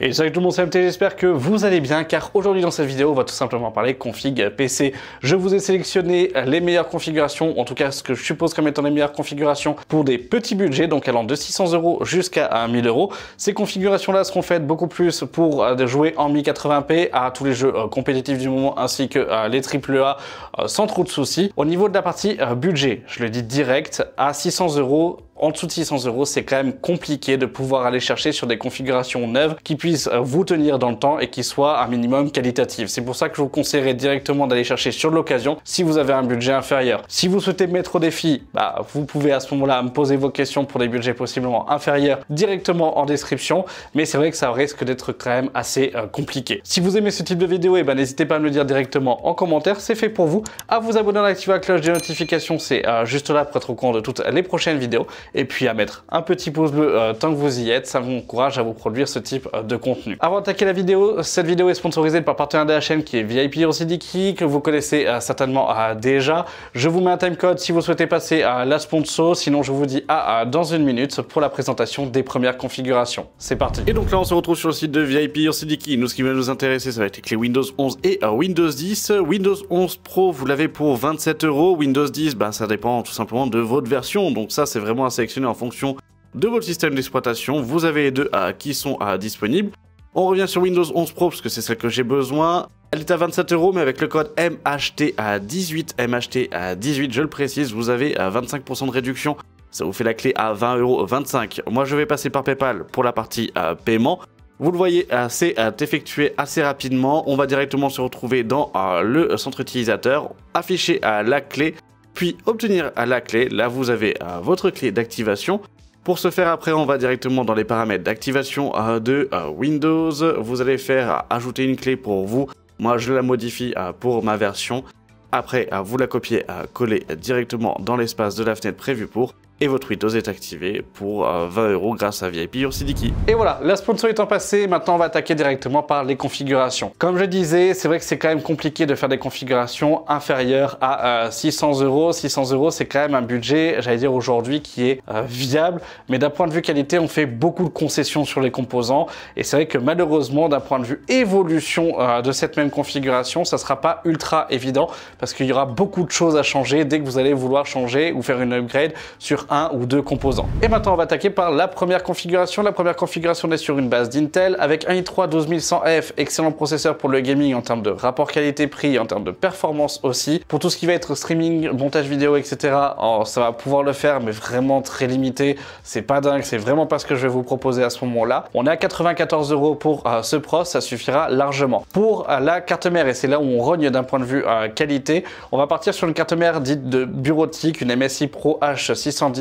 Et salut tout le monde, c'est MT, j'espère que vous allez bien car aujourd'hui dans cette vidéo on va tout simplement parler config PC. Je vous ai sélectionné les meilleures configurations, en tout cas ce que je suppose comme étant les meilleures configurations pour des petits budgets, donc allant de 600 € jusqu'à 1000 €. Ces configurations là seront faites beaucoup plus pour jouer en 1080p à tous les jeux compétitifs du moment ainsi que les AAA sans trop de soucis. Au niveau de la partie budget, je le dis direct, à 600 €, en dessous de 600 €, c'est quand même compliqué de pouvoir aller chercher sur des configurations neuves qui puissent vous tenir dans le temps et qui soient un minimum qualitatives. C'est pour ça que je vous conseillerais directement d'aller chercher sur l'occasion si vous avez un budget inférieur. Si vous souhaitez mettre au défi, vous pouvez à ce moment-là me poser vos questions pour des budgets possiblement inférieurs directement en description, mais c'est vrai que ça risque d'être quand même assez compliqué. Si vous aimez ce type de vidéo, n'hésitez pas à me le dire directement en commentaire, c'est fait pour vous. À vous abonner, à activer la cloche des notifications, c'est juste là pour être au courant de toutes les prochaines vidéos. Et puis à mettre un petit pouce bleu tant que vous y êtes, ça m'encourage à vous produire ce type de contenu. Avant d'attaquer la vidéo, cette vidéo est sponsorisée par partenaire de la chaîne qui est VIP Hirosudiki, que vous connaissez certainement déjà. Je vous mets un timecode si vous souhaitez passer à la sponsor, sinon je vous dis dans une minute pour la présentation des premières configurations. C'est parti. Et donc là on se retrouve sur le site de VIP Hirosudiki. Nous, ce qui va nous intéresser, ça va être les clés Windows 11 et Windows 10. Windows 11 Pro, vous l'avez pour 27 €. Windows 10, ça dépend tout simplement de votre version. Donc ça, c'est vraiment à sélectionner en fonction de votre système d'exploitation. Vous avez les deux qui sont disponibles. On revient sur Windows 11 Pro parce que c'est celle que j'ai besoin. Elle est à 27 €, mais avec le code MHT18, MHT18, je le précise, vous avez 25% de réduction. Ça vous fait la clé à 20,25 €. Moi, je vais passer par PayPal pour la partie paiement. Vous le voyez, c'est effectué assez rapidement. On va directement se retrouver dans le centre utilisateur, afficher la clé, puis obtenir la clé. Là, vous avez votre clé d'activation. Pour ce faire, après, on va directement dans les paramètres d'activation de Windows. Vous allez faire ajouter une clé pour vous. Moi, je la modifie pour ma version. Après, vous la copiez, coller directement dans l'espace de la fenêtre prévue pour. Et votre Windows est activé pour 20 € grâce à VIP Hirosudiki. Et voilà, la sponsor étant passée, maintenant on va attaquer directement par les configurations. Comme je disais, c'est vrai que c'est quand même compliqué de faire des configurations inférieures à 600 €. 600 €, c'est quand même un budget, j'allais dire aujourd'hui, qui est viable. Mais d'un point de vue qualité, on fait beaucoup de concessions sur les composants. Et c'est vrai que malheureusement, d'un point de vue évolution de cette même configuration, ça ne sera pas ultra évident parce qu'il y aura beaucoup de choses à changer dès que vous allez vouloir changer ou faire une upgrade sur un ou deux composants. Et maintenant on va attaquer par la première configuration. La première configuration est sur une base d'Intel avec un i3 12100F, excellent processeur pour le gaming en termes de rapport qualité-prix, en termes de performance aussi. Pour tout ce qui va être streaming, montage vidéo, etc., ça va pouvoir le faire, mais vraiment très limité. C'est pas dingue, c'est vraiment pas ce que je vais vous proposer à ce moment-là. On est à 94 € pour ce pros, ça suffira largement. Pour la carte mère, et c'est là où on rogne d'un point de vue qualité, on va partir sur une carte mère dite de bureautique, une MSI Pro H610M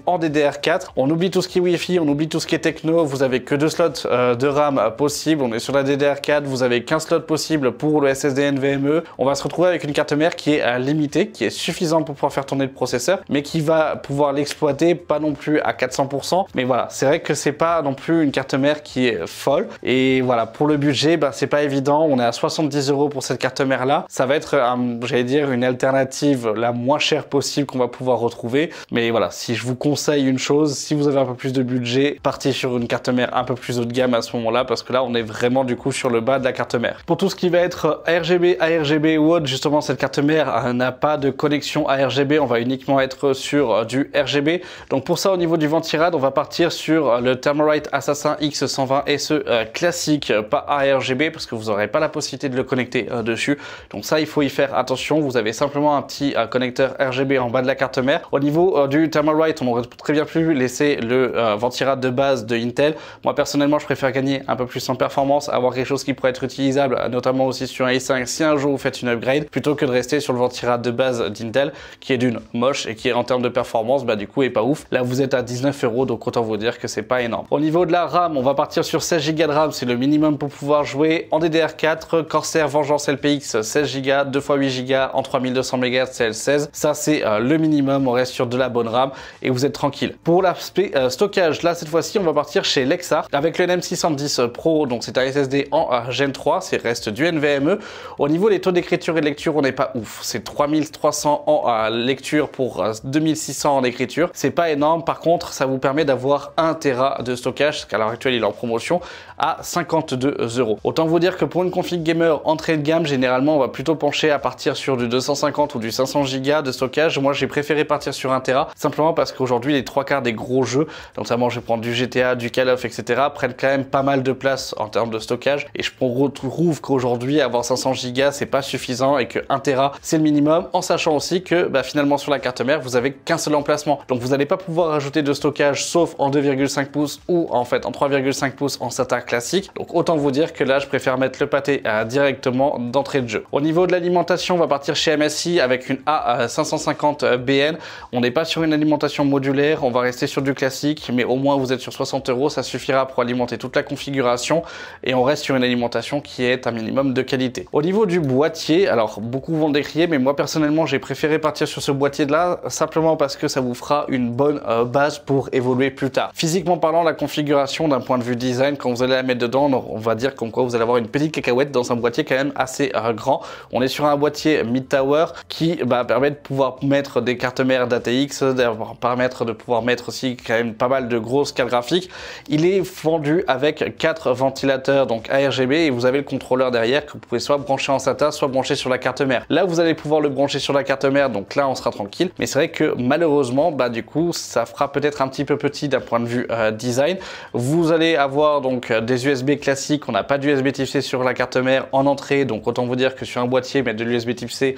en DDR4. On oublie tout ce qui est Wi-Fi, on oublie tout ce qui est techno. Vous avez que 2 slots de RAM possibles. On est sur la DDR4. Vous avez 15 slots possibles pour le SSD NVMe. On va se retrouver avec une carte mère qui est limitée, qui est suffisante pour pouvoir faire tourner le processeur, mais qui va pouvoir l'exploiter pas non plus à 400%. Mais voilà, c'est vrai que c'est pas non plus une carte mère qui est folle. Et voilà, pour le budget, c'est pas évident. On est à 70 € pour cette carte mère là. Ça va être, j'allais dire, une alternative la moins chère possible qu'on va pouvoir retrouver. Mais voilà, si je vous conseille une chose, si vous avez un peu plus de budget, partez sur une carte mère un peu plus haut de gamme à ce moment-là, parce que là, on est vraiment du coup sur le bas de la carte mère. Pour tout ce qui va être RGB, ARGB ou autre, justement, cette carte mère n'a pas de connexion ARGB, on va uniquement être sur du RGB. Donc pour ça, au niveau du ventirad, on va partir sur le Thermalright Assassin X120 SE classique, pas ARGB, parce que vous n'aurez pas la possibilité de le connecter dessus. Donc ça, il faut y faire attention. Vous avez simplement un petit connecteur RGB en bas de la carte mère. Au niveau du Thermalright, on aurait très bien pu laisser le ventirad de base de Intel. Moi personnellement, je préfère gagner un peu plus en performance, avoir quelque chose qui pourrait être utilisable, notamment aussi sur un i5 si un jour vous faites une upgrade, plutôt que de rester sur le ventirad de base d'Intel, qui est d'une moche et qui en termes de performance, du coup est pas ouf. Là vous êtes à 19 €, donc autant vous dire que c'est pas énorme. Au niveau de la RAM, on va partir sur 16 Go de RAM, c'est le minimum pour pouvoir jouer en DDR4, Corsair Vengeance LPX 16 Go, 2 x 8 Go en 3200 MHz CL16. Ça c'est le minimum, on reste sur de la bonne RAM. et vous êtes tranquille. Pour l'aspect stockage, là cette fois-ci on va partir chez Lexa avec le NM610 Pro, donc c'est un SSD en Gen 3, c'est reste du NVMe. Au niveau des taux d'écriture et de lecture, on n'est pas ouf, c'est 3300 en lecture pour 2600 en écriture, c'est pas énorme. Par contre ça vous permet d'avoir 1 Tera de stockage, parce qu'à l'heure actuelle il est en promotion à 52 €. Autant vous dire que pour une config gamer entrée de gamme, généralement on va plutôt pencher à partir sur du 250 ou du 500 Go de stockage. Moi j'ai préféré partir sur 1 Tera simplement parce qu'aujourd'hui les 3/4 des gros jeux, notamment je vais prendre du GTA, du Call of, etc., prennent quand même pas mal de place en termes de stockage, et je retrouve qu'aujourd'hui avoir 500 Go c'est pas suffisant et que 1 Tera c'est le minimum, en sachant aussi que finalement sur la carte mère vous avez qu'un seul emplacement, donc vous n'allez pas pouvoir ajouter de stockage sauf en 2,5 pouces ou en fait en 3,5 pouces en SATA classique. Donc autant vous dire que là je préfère mettre le pâté directement d'entrée de jeu. Au niveau de l'alimentation, on va partir chez MSI avec une A550BN. On n'est pas sur une alimentation modulaire, on va rester sur du classique, mais au moins vous êtes sur 60 €, ça suffira pour alimenter toute la configuration, et on reste sur une alimentation qui est un minimum de qualité. Au niveau du boîtier, alors beaucoup vont le décrier, mais moi personnellement j'ai préféré partir sur ce boîtier de là simplement parce que ça vous fera une bonne base pour évoluer plus tard. Physiquement parlant, la configuration d'un point de vue design, quand vous allez la mettre dedans, on va dire comme quoi vous allez avoir une petite cacahuète dans un boîtier quand même assez grand. On est sur un boîtier mid-tower qui permet de pouvoir mettre des cartes mères d'ATX, permettre de pouvoir mettre aussi quand même pas mal de grosses cartes graphiques. Il est vendu avec 4 ventilateurs donc ARGB, et vous avez le contrôleur derrière que vous pouvez soit brancher en SATA, soit brancher sur la carte mère. Là vous allez pouvoir le brancher sur la carte mère, donc là on sera tranquille, mais c'est vrai que malheureusement du coup ça fera peut-être un petit peu petit d'un point de vue design. Vous allez avoir donc des USB classiques, on n'a pas d'USB Type C sur la carte mère en entrée, donc autant vous dire que sur un boîtier mettre de l'USB Type C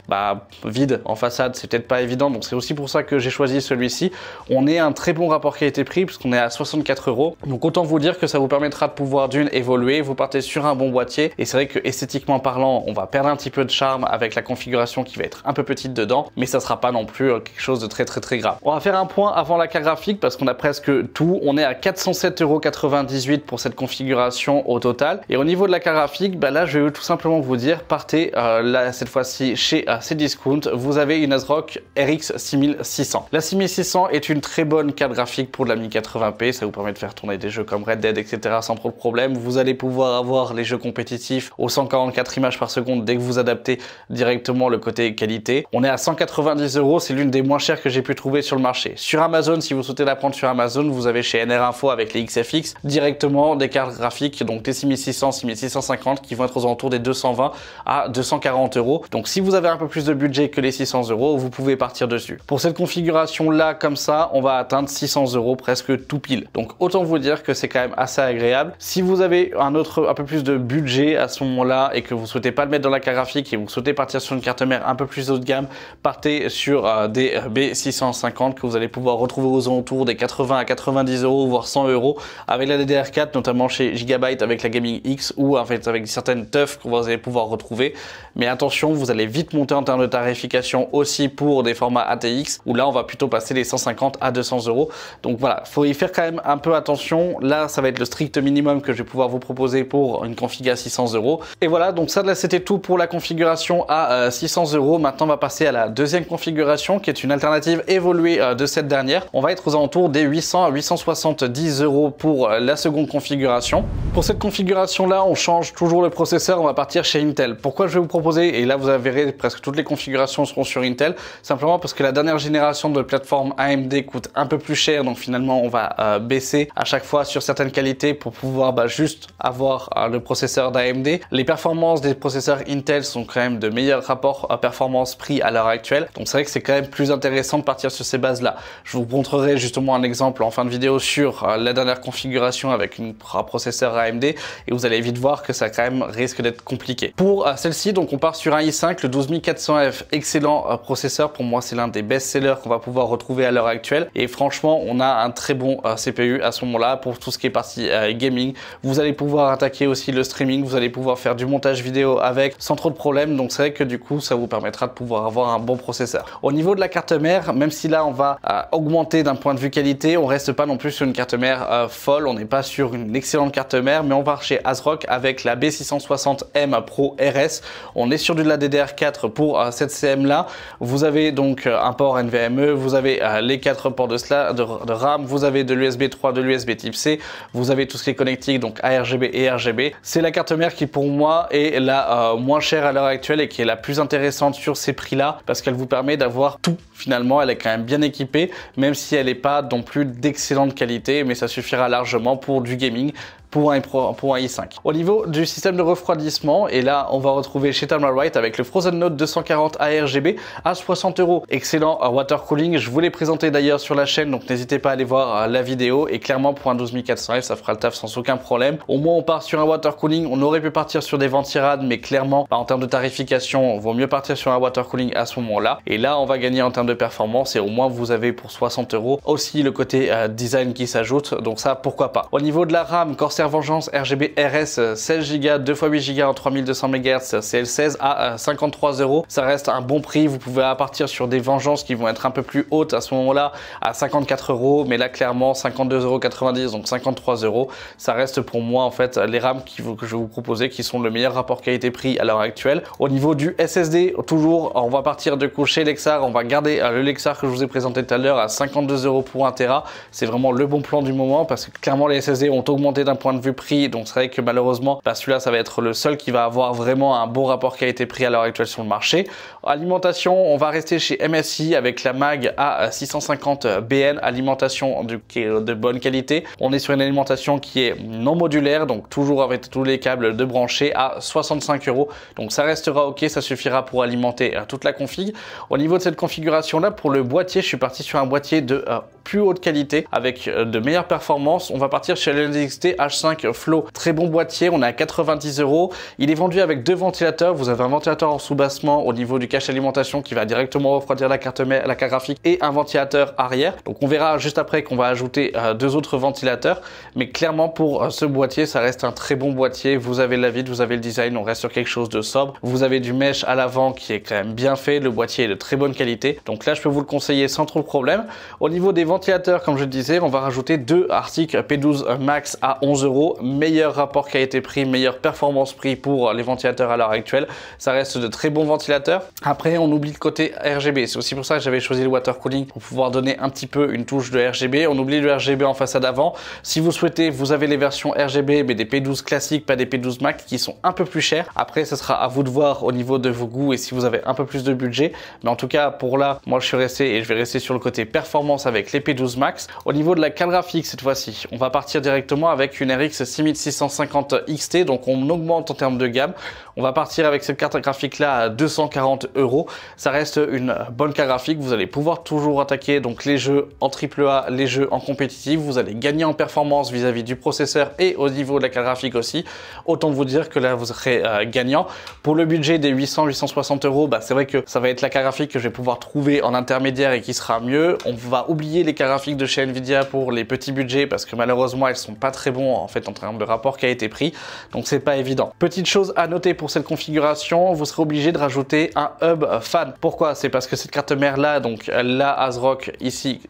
vide en façade c'est peut-être pas évident, donc c'est aussi pour ça que j'ai choisi celui-ci. On est un très bon rapport qualité-prix puisqu'on est à 64 €, donc autant vous dire que ça vous permettra de pouvoir d'une évoluer, vous partez sur un bon boîtier, et c'est vrai que esthétiquement parlant on va perdre un petit peu de charme avec la configuration qui va être un peu petite dedans, mais ça sera pas non plus quelque chose de très grave. On va faire un point avant la carte graphique parce qu'on a presque tout, on est à 407,98 € pour cette configuration au total, et au niveau de la carte graphique, là je vais tout simplement vous dire, partez là cette fois-ci chez Cdiscount, vous avez une ASRock RX 6600. La 6600 est une très bonne carte graphique pour de la 1080p, ça vous permet de faire tourner des jeux comme Red Dead, etc. sans trop de problème. Vous allez pouvoir avoir les jeux compétitifs aux 144 images par seconde dès que vous adaptez directement le côté qualité. On est à 190 €, c'est l'une des moins chères que j'ai pu trouver sur le marché. Sur Amazon, si vous souhaitez la prendre sur Amazon, vous avez chez NR Info avec les XFX directement des cartes graphiques, donc des 6600, 6650 qui vont être aux alentours des 220 à 240 €. Donc si vous avez un peu plus de budget que les 600 €, vous pouvez partir dessus. Pour cette configuration là comme ça, on va atteindre 600 € presque tout pile. Donc autant vous dire que c'est quand même assez agréable. Si vous avez un peu plus de budget à ce moment-là et que vous souhaitez pas le mettre dans la carte graphique et vous souhaitez partir sur une carte mère un peu plus haut de gamme, partez sur des B650 que vous allez pouvoir retrouver aux alentours des 80 à 90 € voire 100 € avec la DDR4, notamment chez Gigabyte avec la Gaming X, ou en fait avec certaines teufs que vous allez pouvoir retrouver. Mais attention, vous allez vite monter en termes de tarification aussi pour des formats ATX où là on va plutôt passer les 150 à 200 €. Donc voilà, faut y faire quand même un peu attention. Là ça va être le strict minimum que je vais pouvoir vous proposer pour une config à 600 €. Et voilà, donc ça là c'était tout pour la configuration à 600 €. Maintenant on va passer à la deuxième configuration qui est une alternative évoluée de cette dernière. On va être aux alentours des 800 à 870 € pour la seconde configuration. Pour cette configuration là on change toujours le processeur, on va partir chez Intel. Pourquoi je vais vous proposer, et là vous verrez presque toutes les configurations seront sur Intel, simplement parce que la dernière génération de plateforme AMD coûte un peu plus cher, donc finalement on va baisser à chaque fois sur certaines qualités pour pouvoir juste avoir le processeur d'AMD. Les performances des processeurs Intel sont quand même de meilleurs rapports performance-prix à l'heure actuelle, donc c'est vrai que c'est quand même plus intéressant de partir sur ces bases là. Je vous montrerai justement un exemple en fin de vidéo sur la dernière configuration avec un processeur AMD, et vous allez vite voir que ça quand même risque d'être compliqué. Pour celle-ci, donc on part sur un i5, le 12400F, excellent processeur, pour moi c'est l'un des best-sellers qu'on va pouvoir retrouver à l'heure actuelle, et franchement on a un très bon CPU à ce moment-là pour tout ce qui est partie gaming. Vous allez pouvoir attaquer aussi le streaming, vous allez pouvoir faire du montage vidéo avec sans trop de problèmes, donc c'est vrai que du coup ça vous permettra de pouvoir avoir un bon processeur. Au niveau de la carte mère, même si là on va augmenter d'un point de vue qualité, on reste pas non plus sur une carte mère folle, on n'est pas sur une excellente carte mère, mais on part chez ASRock avec la B660M Pro RS. On est sur de la DDR4 pour cette CM là. Vous avez donc un port NVMe, vous avez les 4 ports de RAM, vous avez de l'USB 3, de l'USB type C, vous avez tout ce qui est connectique, donc ARGB et RGB. C'est la carte mère qui pour moi est la moins chère à l'heure actuelle et qui est la plus intéressante sur ces prix-là parce qu'elle vous permet d'avoir tout finalement. Elle est quand même bien équipée, même si elle n'est pas non plus d'excellente qualité, mais ça suffira largement pour du gaming. Pour un i5. Au niveau du système de refroidissement, et là on va retrouver chez Thermalright avec le Frozen Note 240 ARGB à 60 €. Excellent water cooling, je vous l'ai présenté d'ailleurs sur la chaîne, donc n'hésitez pas à aller voir la vidéo. Et clairement pour un 12400F ça fera le taf sans aucun problème. Au moins on part sur un water cooling, on aurait pu partir sur des ventirades, mais clairement en termes de tarification, il vaut mieux partir sur un water cooling à ce moment-là. Et là on va gagner en termes de performance et au moins vous avez pour 60 € aussi le côté design qui s'ajoute, donc ça pourquoi pas. Au niveau de la RAM, Corsair Vengeance RGB RS 16 Go 2x8 Go en 3200 MHz CL16 à 53 €. Ça reste un bon prix. Vous pouvez partir sur des Vengeances qui vont être un peu plus hautes à ce moment-là à 54 €, mais là clairement 52,90 €, donc 53 €. Ça reste pour moi en fait les RAM que je vais vous proposer qui sont le meilleur rapport qualité-prix à l'heure actuelle. Au niveau du SSD, toujours on va partir de chez Lexar. On va garder le Lexar que je vous ai présenté tout à l'heure à 52 € pour 1 Tera. C'est vraiment le bon plan du moment parce que clairement les SSD ont augmenté d'un point de vue prix, donc c'est vrai que malheureusement celui-là ça va être le seul qui va avoir vraiment un bon rapport qualité-prix à l'heure actuelle sur le marché. Alimentation, on va rester chez MSI avec la mag à 650 BN, alimentation qui est de bonne qualité. On est sur une alimentation qui est non modulaire, donc toujours avec tous les câbles de brancher à 65 €, donc ça restera ok, ça suffira pour alimenter toute la config. Au niveau de cette configuration là, pour le boîtier, je suis parti sur un boîtier de plus haute qualité avec de meilleures performances. On va partir chez le NZXT H5 Flow, très bon boîtier, on est à 90 €. Il est vendu avec 2 ventilateurs. Vous avez un ventilateur en sous-bassement au niveau du cache alimentation qui va directement refroidir la carte graphique et un ventilateur arrière. Donc on verra juste après qu'on va ajouter 2 autres ventilateurs, mais clairement pour ce boîtier ça reste un très bon boîtier. Vous avez la vitre, vous avez le design, on reste sur quelque chose de sobre. Vous avez du mesh à l'avant qui est quand même bien fait, le boîtier est de très bonne qualité, donc là je peux vous le conseiller sans trop de problème. Au niveau des ventilateurs, comme je le disais, on va rajouter 2 Arctic P12 Max à 11 €. Meilleur rapport qualité-prix, meilleure performance prix pour les ventilateurs à l'heure actuelle. Ça reste de très bons ventilateurs. Après on oublie le côté RGB, c'est aussi pour ça que j'avais choisi le water cooling pour pouvoir donner un petit peu une touche de RGB. On oublie le RGB en façade avant. Si vous souhaitez, vous avez les versions RGB mais des P12 classiques, pas des P12 Max qui sont un peu plus chers. Après ce sera à vous de voir au niveau de vos goûts et si vous avez un peu plus de budget, mais en tout cas pour là moi je suis resté et je vais rester sur le côté performance avec les P12 Max. Au niveau de la carte graphique cette fois-ci, on va partir directement avec une RX 6650 XT, donc on augmente en termes de gamme. On va partir avec cette carte graphique là à 240 €. Ça reste une bonne carte graphique. Vous allez pouvoir toujours attaquer donc les jeux en AAA, les jeux en compétitif. Vous allez gagner en performance vis-à-vis du processeur et au niveau de la carte graphique aussi. Autant vous dire que là vous serez gagnant. Pour le budget des 800-860 €, c'est vrai que ça va être la carte graphique que je vais pouvoir trouver en intermédiaire et qui sera mieux. On va oublier les cartes graphiques de chez Nvidia pour les petits budgets parce que malheureusement elles sont pas très bons en fait en termes de rapport qualité-prix, donc c'est pas évident. Petite chose à noter pour cette configuration, vous serez obligé de rajouter un hub fan. Pourquoi? C'est parce que cette carte mère là, donc la ASRock ici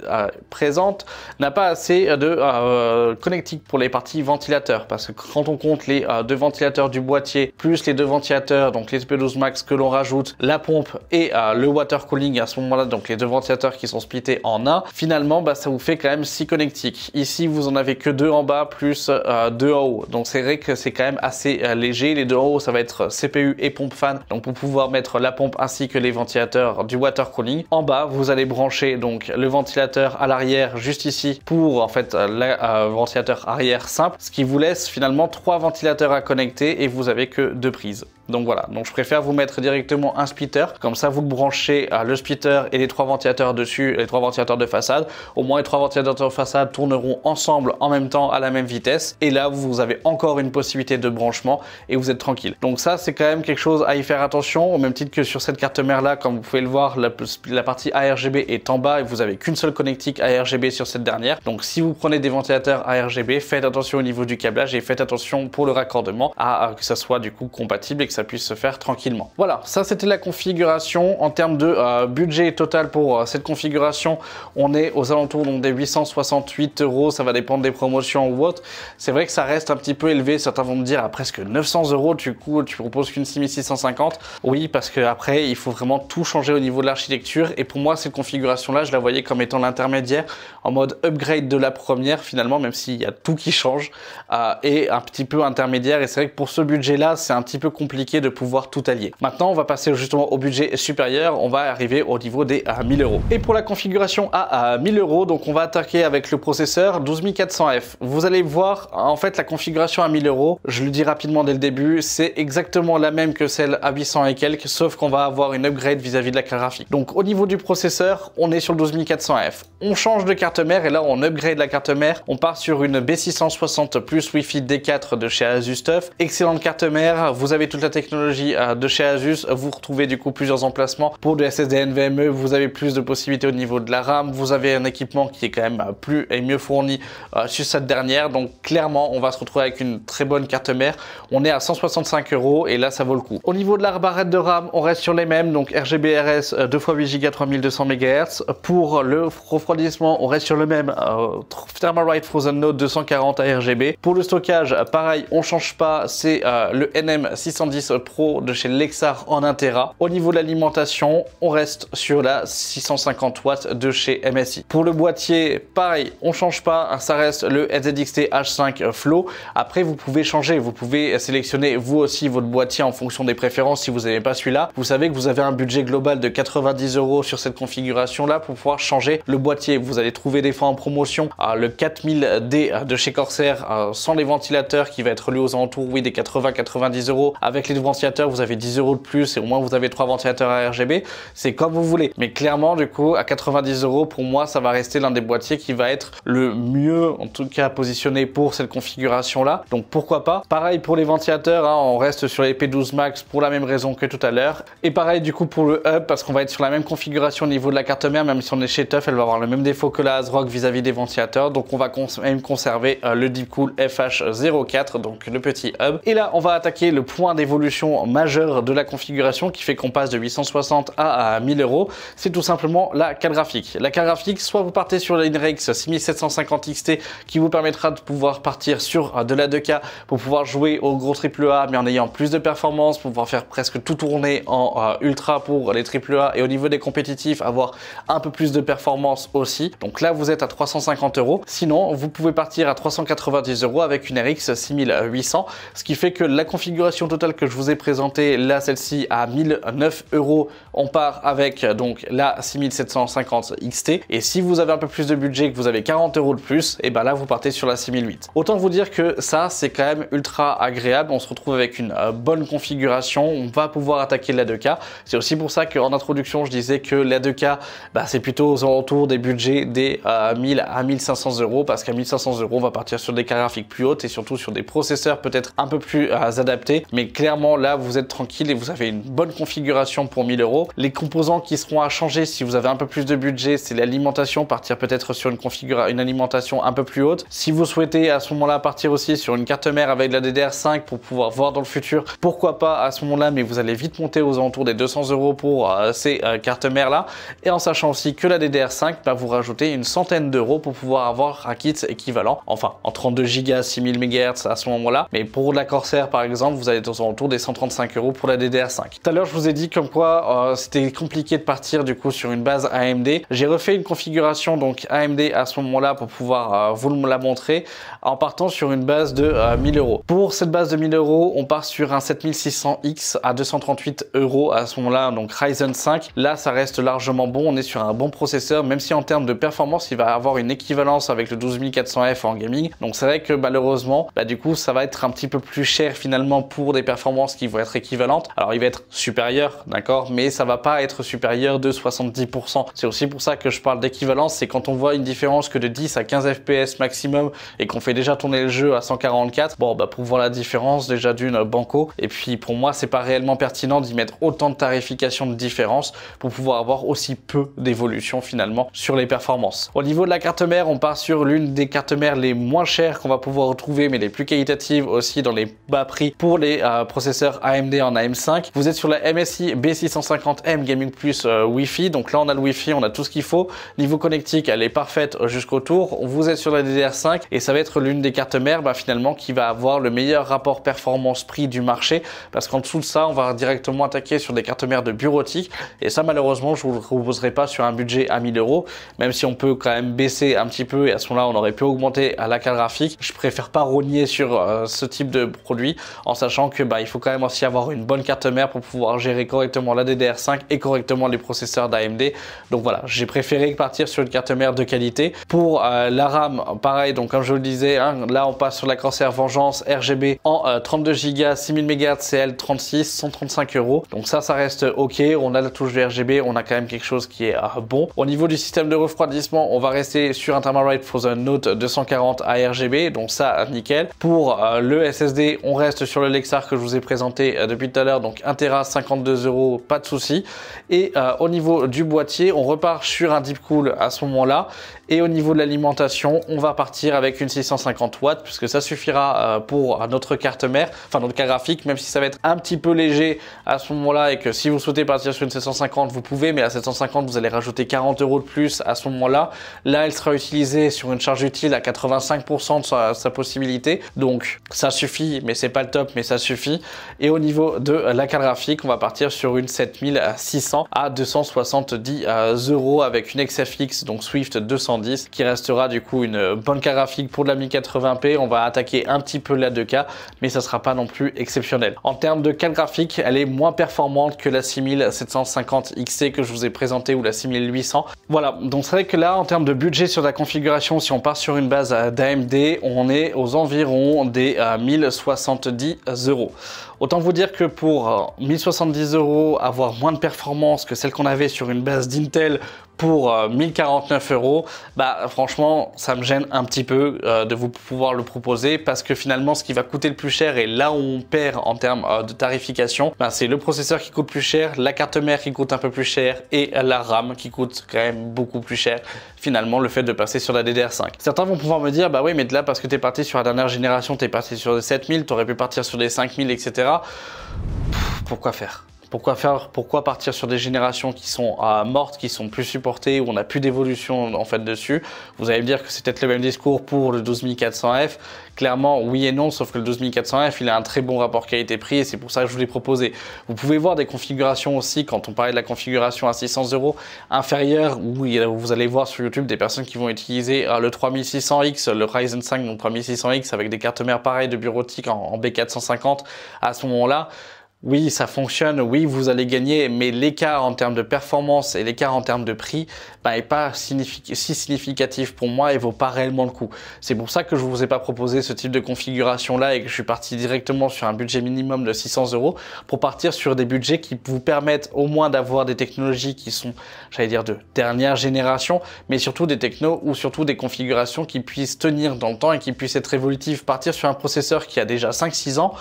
présente, n'a pas assez de connectique pour les parties ventilateurs, parce que quand on compte les 2 ventilateurs du boîtier plus les 2 ventilateurs, donc les P12 Max que l'on rajoute, la pompe et le water cooling à ce moment là, donc les 2 ventilateurs qui sont splittés en un, finalement ça vous fait quand même 6 connectiques. Ici vous en avez que 2 en bas plus 2 en haut, donc c'est vrai que c'est quand même assez léger. Les 2 en haut ça va être CPU et pompe fan, donc pour pouvoir mettre la pompe ainsi que les ventilateurs du water cooling. En bas vous allez brancher donc le ventilateur à l'arrière juste ici pour en fait le ventilateur arrière simple, ce qui vous laisse finalement 3 ventilateurs à connecter et vous avez que 2 prises. Donc voilà, donc je préfère vous mettre directement un splitter, comme ça vous le branchez le splitter et les 3 ventilateurs dessus, les 3 ventilateurs de façade. Au moins les 3 ventilateurs de façade tourneront ensemble en même temps à la même vitesse et là vous avez encore une possibilité de branchement et vous êtes tranquille. Donc ça c'est quand même quelque chose à y faire attention, au même titre que sur cette carte mère là, comme vous pouvez le voir, la partie ARGB est en bas et vous avez qu'une seule connectique ARGB sur cette dernière. Donc si vous prenez des ventilateurs ARGB, faites attention au niveau du câblage et faites attention pour le raccordement à que ça soit du coup compatible et que ça puisse se faire tranquillement. Voilà, ça c'était la configuration. En termes de budget total pour cette configuration, on est aux alentours donc des 868 €, ça va dépendre des promotions ou autres. C'est vrai que ça reste un petit peu élevé, certains vont me dire à presque 900 €, du coup tu proposes qu'une 6650. Oui, parce que après il faut vraiment tout changer au niveau de l'architecture, et pour moi cette configuration là je la voyais comme étant l'intermédiaire en mode upgrade de la première finalement, même s'il y a tout qui change, et un petit peu intermédiaire, et c'est vrai que pour ce budget là c'est un petit peu compliqué de pouvoir tout allier. Maintenant on va passer justement au budget supérieur, on va arriver au niveau des 1000 €. Et pour la configuration à 1000 €, donc on va attaquer avec le processeur 12400F. Vous allez voir, en fait la configuration à 1000 €, je le dis rapidement dès le début, c'est exactement la même que celle à 800 et quelques, sauf qu'on va avoir une upgrade vis-à-vis de la carte graphique. Donc au niveau du processeur, on est sur le 12400F. On change de carte mère, et là on upgrade la carte mère, on part sur une B660 plus Wi-Fi D4 de chez Asus TUF. Excellente carte mère, vous avez toute la technologie de chez Asus, vous retrouvez du coup plusieurs emplacements pour de SSD NVMe, vous avez plus de possibilités au niveau de la RAM, vous avez un équipement qui est quand même plus et mieux fourni sur cette dernière, donc clairement on va se retrouver avec une très bonne carte mère. On est à 165 € et là ça vaut le coup. Au niveau de la barrette de RAM, on reste sur les mêmes, donc RGB RS 2x8 Go 3200 MHz. Pour le refroidissement, on reste sur le même Thermalright Frozen Node 240 RGB. Pour le stockage, pareil, on change pas, c'est le NM610 Pro de chez Lexar en 1 Tera. Au niveau de l'alimentation, on reste sur la 650 watts de chez MSI. Pour le boîtier, pareil, on change pas, ça reste le NZXT H5 Flow. Après, vous pouvez changer, vous pouvez sélectionner vous aussi votre boîtier en fonction des préférences si vous n'avez pas celui-là. Vous savez que vous avez un budget global de 90 € sur cette configuration-là pour pouvoir changer le boîtier. Vous allez trouver des fois en promotion le 4000D de chez Corsair sans les ventilateurs qui va être lui aux alentours, oui, des 80-90 €. Avec les ventilateurs, vous avez 10 € de plus et au moins vous avez 3 ventilateurs à RGB. C'est comme vous voulez. Mais clairement, du coup, à 90 €, pour moi, ça va rester l'un des boîtiers qui va être le mieux, en tout cas, positionné pour cette configuration-là. Donc pourquoi pas. Pareil pour les ventilateurs, on reste sur les P12 Max pour la même raison que tout à l'heure. Et pareil du coup pour le hub, parce qu'on va être sur la même configuration au niveau de la carte mère, même si on est chez TUF, elle va avoir le même défaut que la ASRock vis-à-vis des ventilateurs. Donc on va même conserver le Deepcool FH04, donc le petit hub. Et là on va attaquer le point d'évolution majeur de la configuration qui fait qu'on passe de 860 à 1000 €. C'est tout simplement la carte graphique. La carte graphique, soit vous partez sur la RX 6750 XT qui vous permettra de pouvoir partir sur de la 2K pour pouvoir jouer au gros AAA mais en ayant plus de performance, pour pouvoir faire presque tout tourner en ultra pour les AAA, et au niveau des compétitifs avoir un peu plus de performance aussi. Donc là vous êtes à 350 €. Sinon vous pouvez partir à 390 € avec une RX 6800, ce qui fait que la configuration totale que je vous ai présentée, là celle-ci à 1009 €, on part avec donc la 6750 XT, et si vous avez un peu plus de budget, que vous avez 40 € de plus, et ben là vous partez sur la 6008. Autant vous dire que ça c'est quand même ultra agréable, on se retrouve avec une bonne configuration, on va pouvoir attaquer la 2K. C'est aussi pour ça qu'en introduction je disais que la 2K c'est plutôt aux alentours des budgets des 1000 à 1500 €, parce qu'à 1500 € on va partir sur des cartes graphiques plus hautes et surtout sur des processeurs peut-être un peu plus adaptés, mais clairement là vous êtes tranquille et vous avez une bonne configuration pour 1000 €. Les composants qui seront à changer si vous avez un peu plus de budget, c'est l'alimentation, partir peut-être sur une alimentation un peu plus haute. Si vous souhaitez à ce moment-là partir aussi sur une carte mère avec la DDR5 pour pouvoir voir dans le futur, pourquoi pas à ce moment-là, mais vous allez vite monter aux alentours des 200 € pour ces cartes mères là, et en sachant aussi que la DDR5 va vous rajouter une centaine d'euros pour pouvoir avoir un kit équivalent, enfin en 32 Go 6000 MHz à ce moment-là, mais pour la Corsair par exemple vous allez être aux alentours des 135 € pour la DDR5. Tout à l'heure je vous ai dit comme quoi c'était compliqué de partir du coup sur une base AMD. J'ai refait une configuration donc AMD à ce moment-là pour pouvoir vous la montrer en partant sur une base de 1000 €. Pour cette base de 1000 €, on part sur un 7600X à 238 € à ce moment-là, donc Ryzen 5. Là, ça reste largement bon, on est sur un bon processeur, même si en termes de performance, il va avoir une équivalence avec le 12400F en gaming. Donc c'est vrai que malheureusement, du coup, ça va être un petit peu plus cher finalement pour des performances qui vont être équivalentes. Alors il va être supérieur, d'accord, mais ça va pas être supérieur de 70%. C'est aussi pour ça que je parle d'équivalence, c'est quand on voit une différence que de 10 à 15 FPS maximum et qu'on fait déjà tourner le jeu à 144, bon pour voir la différence déjà d'une banco, et puis pour moi c'est pas réellement pertinent d'y mettre autant de tarification de différence pour pouvoir avoir aussi peu d'évolution finalement sur les performances. Au niveau de la carte mère, on part sur l'une des cartes mères les moins chères qu'on va pouvoir retrouver, mais les plus qualitatives aussi dans les bas prix pour les processeurs AMD en AM5. Vous êtes sur la MSI B650M Gaming Plus Wi-Fi, donc là on a le Wi-Fi, on a tout ce qu'il faut. Niveau connectique, elle est parfaite jusqu'au tour. Vous êtes sur la DDR5 et ça va être l'une des cartes mères finalement qui va avoir le meilleur rapport performance-prix du marché, parce qu'en dessous de ça, on va directement attaquer sur des cartes mères de bureautique, et ça malheureusement je vous le proposerai pas sur un budget à 1000 €, même si on peut quand même baisser un petit peu, et à ce moment-là on aurait pu augmenter à la carte graphique. Je préfère pas rogner sur ce type de produit, en sachant que il faut quand même aussi avoir une bonne carte mère pour pouvoir gérer correctement la DDR5 et correctement les processeurs d'AMD. Donc voilà, j'ai préféré partir sur une carte mère de qualité. Pour la RAM, pareil, donc comme je vous le disais, là on passe sur la Corsair Vengeance RGB en 32 Go, 6000 MHz CL36, 135 €. Donc ça reste ok. On a la touche de RGB, on a quand même quelque chose qui est bon. Au niveau du système de refroidissement, on va rester sur un Thermalright Frozen Note 240 à RGB, donc ça nickel. Pour le SSD, on reste sur le Lexar que je vous ai présenté depuis tout à l'heure, donc 1 Tera 52 €, pas de souci. Et au niveau du boîtier, on repart sur un Deep Cool à ce moment-là. Et au niveau de l'alimentation, on va partir avec une 650 watts, puisque ça suffira pour notre carte mère, enfin notre carte graphique, même si ça va être un petit peu léger à ce moment-là, et que si vous souhaitez partir sur une 750, vous pouvez, mais à 750, vous allez rajouter 40 € de plus à ce moment-là. Là, elle sera utilisée sur une charge utile à 85% de sa possibilité, donc ça suffit, mais c'est pas le top, mais ça suffit. Et au niveau de la carte graphique, on va partir sur une 7600 à 270 € avec une XFX, donc Swift 210, qui restera du coup une bonne carte graphique pour de la 1080p. On va attaquer un petit peu la 2K, mais ça sera pas non plus exceptionnel. En termes de carte graphique, elle est moins performante que la 6750 XT que je vous ai présenté, ou la 6800. Voilà, donc c'est vrai que là, en termes de budget sur la configuration, si on part sur une base d'AMD, on est aux environs des 1070 €. Autant vous dire que pour 1070 €, avoir moins de performance que celle qu'on avait sur une base d'Intel pour 1049 €, franchement ça me gêne un petit peu de vous pouvoir le proposer, parce que finalement ce qui va coûter le plus cher, et là où on perd en termes de tarification, c'est le processeur qui coûte plus cher, la carte mère qui coûte un peu plus cher, et la RAM qui coûte quand même beaucoup plus cher, finalement, le fait de passer sur la DDR5. Certains vont pouvoir me dire, oui, mais là, parce que tu es parti sur la dernière génération, tu es parti sur des 7000, tu aurais pu partir sur des 5000, etc. Pourquoi faire ? Pourquoi partir sur des générations qui sont mortes, qui sont plus supportées, où on n'a plus d'évolution en fait dessus? Vous allez me dire que c'est peut-être le même discours pour le 12400F. Clairement, oui et non, sauf que le 12400F, il a un très bon rapport qualité-prix, et c'est pour ça que je vous l'ai proposé. Vous pouvez voir des configurations aussi, quand on parlait de la configuration à 600 € inférieure, où vous allez voir sur YouTube des personnes qui vont utiliser le 3600X, le Ryzen 5, donc 3600X, avec des cartes mères pareilles de bureautique en B450. À ce moment-là, oui, ça fonctionne, oui, vous allez gagner, mais l'écart en termes de performance et l'écart en termes de prix n'est pas si significatif pour moi et vaut pas réellement le coup. C'est pour ça que je vous ai pas proposé ce type de configuration-là, et que je suis parti directement sur un budget minimum de 600 €, pour partir sur des budgets qui vous permettent au moins d'avoir des technologies qui sont, j'allais dire, de dernière génération, mais surtout des technos, ou surtout des configurations qui puissent tenir dans le temps et qui puissent être évolutives. Partir sur un processeur qui a déjà 5-6 ans,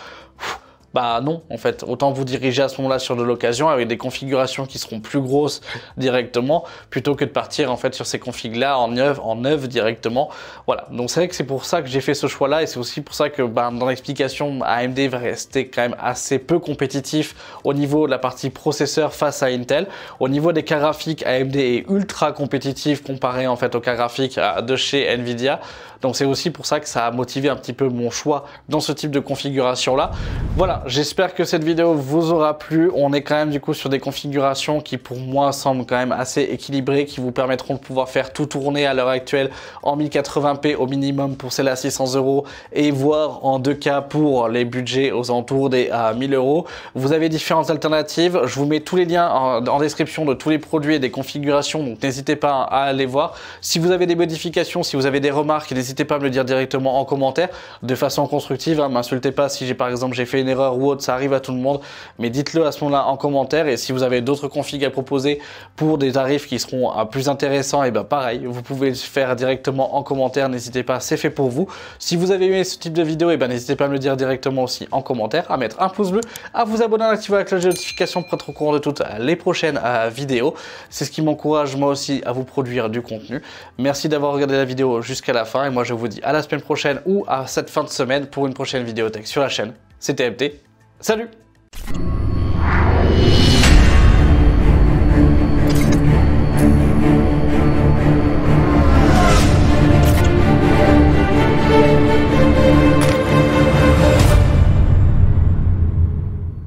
non, en fait, autant vous diriger à ce moment-là sur de l'occasion, avec des configurations qui seront plus grosses directement, plutôt que de partir en fait sur ces configs-là en neuf directement. Voilà, donc c'est vrai que c'est pour ça que j'ai fait ce choix-là, et c'est aussi pour ça que dans l'explication, AMD va rester quand même assez peu compétitif au niveau de la partie processeur face à Intel. Au niveau des cartes graphiques, AMD est ultra compétitif comparé en fait aux cartes graphiques de chez Nvidia. Donc c'est aussi pour ça que ça a motivé un petit peu mon choix dans ce type de configuration-là. Voilà, j'espère que cette vidéo vous aura plu. On est quand même du coup sur des configurations qui pour moi semblent quand même assez équilibrées, qui vous permettront de pouvoir faire tout tourner à l'heure actuelle en 1080p au minimum pour celle à 600 € et voire en 2K pour les budgets aux alentours des 1000 €. Vous avez différentes alternatives. Je vous mets tous les liens en description de tous les produits et des configurations, donc n'hésitez pas à aller voir. Si vous avez des modifications, si vous avez des remarques, n'hésitez pas à me le dire directement en commentaire de façon constructive. M'insultez pas si par exemple j'ai fait une erreur ou autre, ça arrive à tout le monde, mais dites-le à ce moment-là en commentaire. Et si vous avez d'autres configs à proposer pour des tarifs qui seront plus intéressants, et pareil, vous pouvez le faire directement en commentaire, n'hésitez pas, c'est fait pour vous. Si vous avez aimé ce type de vidéo, n'hésitez pas à me le dire directement aussi en commentaire, à mettre un pouce bleu, à vous abonner, à activer la cloche de notification pour être au courant de toutes les prochaines vidéos. C'est ce qui m'encourage moi aussi à vous produire du contenu. Merci d'avoir regardé la vidéo jusqu'à la fin, et moi je vous dis à la semaine prochaine ou à cette fin de semaine pour une prochaine vidéo tech sur la chaîne. C'était MT, salut!